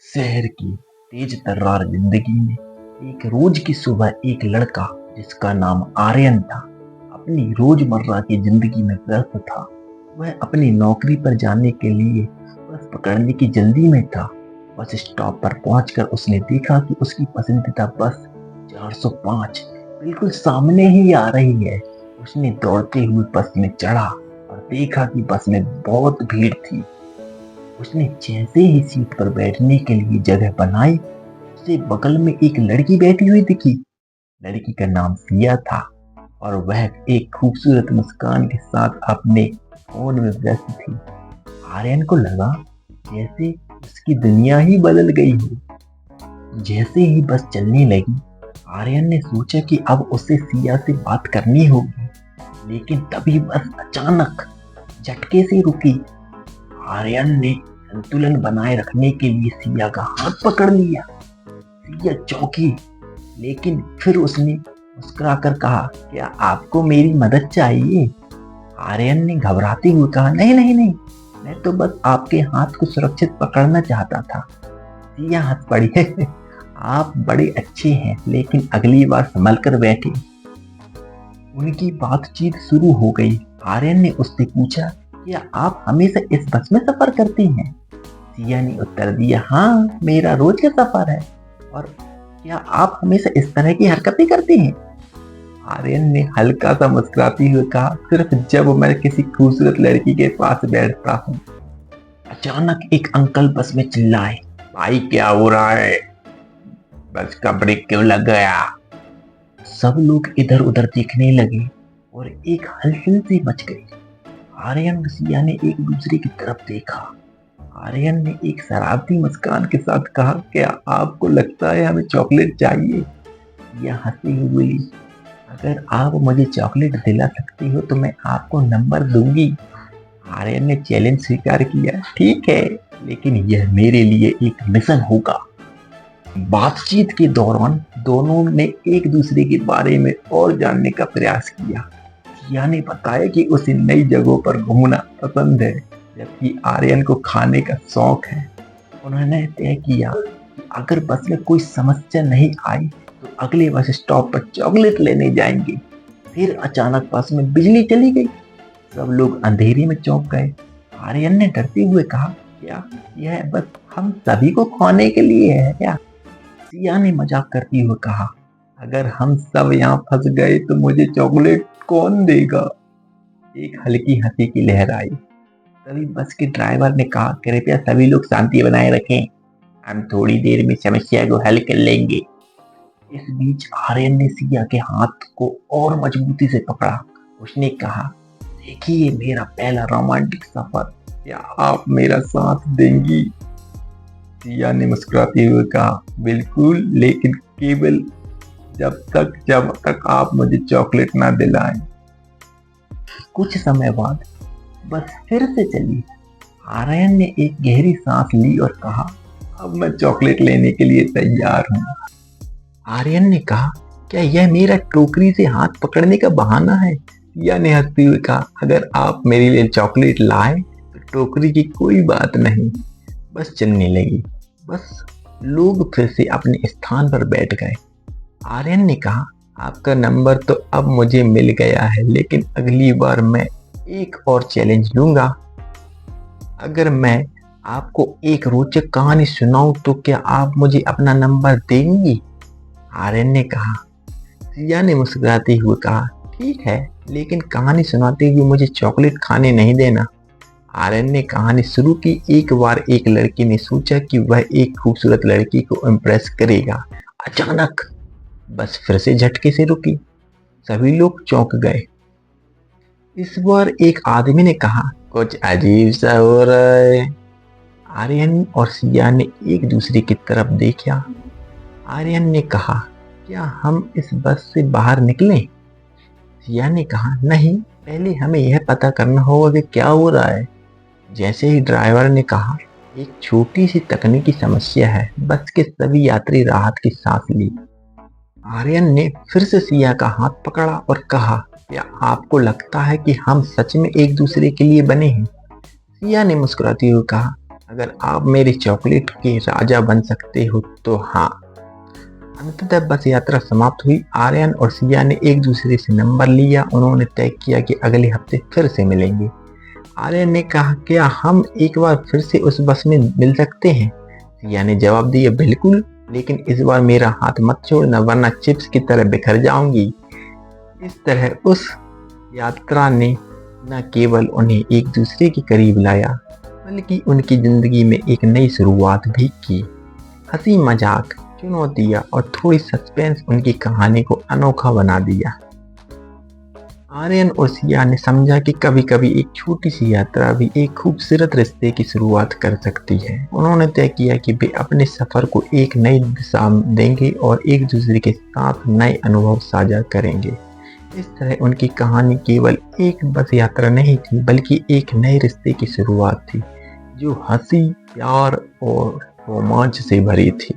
शहर की तेज तर्रार जिंदगी में एक रोज की सुबह एक लड़का जिसका नाम आर्यन था अपनी रोजमर्रा की जिंदगी में व्यस्त था। वह अपनी नौकरी पर जाने के लिए बस पकड़ने की जल्दी में था। बस स्टॉप पर पहुंचकर उसने देखा कि उसकी पसंदीदा बस 405 बिल्कुल सामने ही आ रही है। उसने दौड़ते हुए बस में चढ़ा और देखा कि बस में बहुत भीड़ थी। उसने जैसे ही सीट पर बैठने के लिए जगह बनाई, उसे बगल में एक लड़की बैठी हुई दिखी। लड़की का नाम सिया था और वह एक खूबसूरत मुस्कान के साथ अपने फोन में व्यस्त थी। आर्यन को लगा जैसे उसकी दुनिया ही बदल गई हो। जैसे ही बस चलने लगी, आर्यन ने सोचा कि अब उसे सिया से बात करनी होगी, लेकिन तभी बस अचानक झटके से रुकी। आर्यन ने संतुलन बनाए रखने के लिए सिया का हाथ पकड़ लिया। सिया चौंकी, लेकिन फिर उसने मुस्कुराकर कहा, क्या आपको मेरी मदद चाहिए? आर्यन ने घबराते हुए कहा, नहीं नहीं नहीं, मैं तो बस आपके हाथ को सुरक्षित पकड़ना चाहता था। सिया हंस पड़ी, आप बड़े अच्छे हैं, लेकिन अगली बार संभल कर बैठे। उनकी बातचीत शुरू हो गई। आर्यन ने उससे पूछा, क्या आप हमेशा इस बस में सफर करते हैं? सिया ने उत्तर दिया, हाँ, मेरा रोज का सफर है। और क्या आप हमेशा इस तरह की हरकतें करते हैं? आर्यन ने हल्का सा मुस्कुराते हुए कहा, सिर्फ जब मैं किसी खूबसूरत लड़की के पास बैठता हूँ। अचानक एक अंकल बस में चिल्लाए, भाई क्या हो रहा है? बस का ब्रेक क्यों लग गया? सब लोग इधर उधर देखने लगे और एक हलचल सी मच गई। आर्यन और सिया ने एक दूसरे की तरफ देखा। आर्यन ने एक शरारती मुस्कान के साथ कहा, क्या आपको लगता है हमें चॉकलेट चाहिए? सिया हंसते हुए बोली, अगर आप मुझे चॉकलेट दिला सकते हो तो मैं आपको नंबर दूंगी। आर्यन ने चैलेंज स्वीकार किया, ठीक है, लेकिन यह मेरे लिए एक मिशन होगा। बातचीत के दौरान दोनों ने एक दूसरे के बारे में और जानने का प्रयास किया। सिया ने बताया कि उसे नई जगहों पर घूमना पसंद है, जबकि आर्यन को खाने का शौक है। उन्होंने तय किया कि अगर बस में कोई समस्या नहीं आई तो अगले बस स्टॉप पर चॉकलेट लेने जाएंगे। फिर अचानक बस में बिजली चली गई। सब लोग अंधेरे में चौंक गए। आर्यन ने डरते हुए कहा, क्या यह बस हम सभी को खाने के लिए है क्या? सिया ने मजाक करते हुए कहा, अगर हम सब यहाँ फंस गए तो मुझे चॉकलेट कौन देगा? एक हल्की हंसी की लहर आई। तभी बस के ड्राइवर ने कहा, कृपया सभी लोग शांति बनाए रखें, हम थोड़ी देर में समस्या को हल कर लेंगे। इस बीच आर्यन ने सिया के हाथ को और मजबूती से पकड़ा। उसने कहा, देखिए मेरा पहला रोमांटिक सफर, क्या आप मेरा साथ देंगी? सिया ने मुस्कुराते हुए कहा, बिल्कुल, लेकिन केवल जब तक आप मुझे चॉकलेट ना दिलाएं। कुछ समय बाद बस फिर से चली। आर्यन ने एक गहरी सांस ली और कहा, अब मैं चॉकलेट लेने के लिए तैयार हूँ। आर्यन ने कहा, क्या यह मेरा टोकरी से हाथ पकड़ने का बहाना है? सिया ने हंसते हुए कहा, अगर आप मेरे लिए चॉकलेट लाए तो टोकरी की कोई बात नहीं। बस चलने लगी। बस लोग फिर से अपने स्थान पर बैठ गए। आर्यन ने कहा, आपका नंबर तो अब मुझे मिल गया है, लेकिन अगली बार मैं एक और चैलेंज लूंगा। अगर मैं आपको एक रोचक कहानी सुनाऊं तो क्या आप मुझे अपना नंबर देंगी? आर्यन ने कहा। सिया ने मुस्कुराते हुए कहा, ठीक है, लेकिन कहानी सुनाते हुए मुझे चॉकलेट खाने नहीं देना। आर्यन ने कहानी शुरू की। एक बार एक लड़की ने सोचा कि वह एक खूबसूरत लड़की को इम्प्रेस करेगा। अचानक बस फिर से झटके से रुकी। सभी लोग चौंक गए। इस बार एक आदमी ने कहा, कुछ अजीब सा हो रहा है। आर्यन और सिया ने एक दूसरे की तरफ देखा। आर्यन ने कहा, क्या हम इस बस से बाहर निकलें? सिया ने कहा, नहीं, पहले हमें यह पता करना होगा कि क्या हो रहा है। जैसे ही ड्राइवर ने कहा, एक छोटी सी तकनीकी समस्या है, बस के सभी यात्री राहत की सांस ली। आर्यन ने फिर से सिया का हाथ पकड़ा और कहा, क्या आपको लगता है कि हम सच में एक दूसरे के लिए बने हैं? सिया ने मुस्कुराते हुए कहा, अगर आप मेरे चॉकलेट के राजा बन सकते हो तो हाँ। अंततः बस यात्रा समाप्त हुई। आर्यन और सिया ने एक दूसरे से नंबर लिया। उन्होंने तय किया कि अगले हफ्ते फिर से मिलेंगे। आर्यन ने कहा, क्या हम एक बार फिर से उस बस में मिल सकते हैं? सिया ने जवाब दिया, बिल्कुल, लेकिन इस बार मेरा हाथ मत छोड़ना वरना चिप्स की तरह बिखर जाऊंगी। इस तरह उस यात्रा ने न केवल उन्हें एक दूसरे के करीब लाया, बल्कि उनकी जिंदगी में एक नई शुरुआत भी की। हंसी मजाक, चुनौतियां और थोड़ी सस्पेंस उनकी कहानी को अनोखा बना दिया। आर्यन और सिया ने समझा कि कभी कभी एक छोटी सी यात्रा भी एक खूबसूरत रिश्ते की शुरुआत कर सकती है। उन्होंने तय किया कि वे अपने सफर को एक नई दिशा देंगे और एक दूसरे के साथ नए अनुभव साझा करेंगे। इस तरह उनकी कहानी केवल एक बस यात्रा नहीं थी, बल्कि एक नए रिश्ते की शुरुआत थी, जो हंसी, प्यार और रोमांच से भरी थी।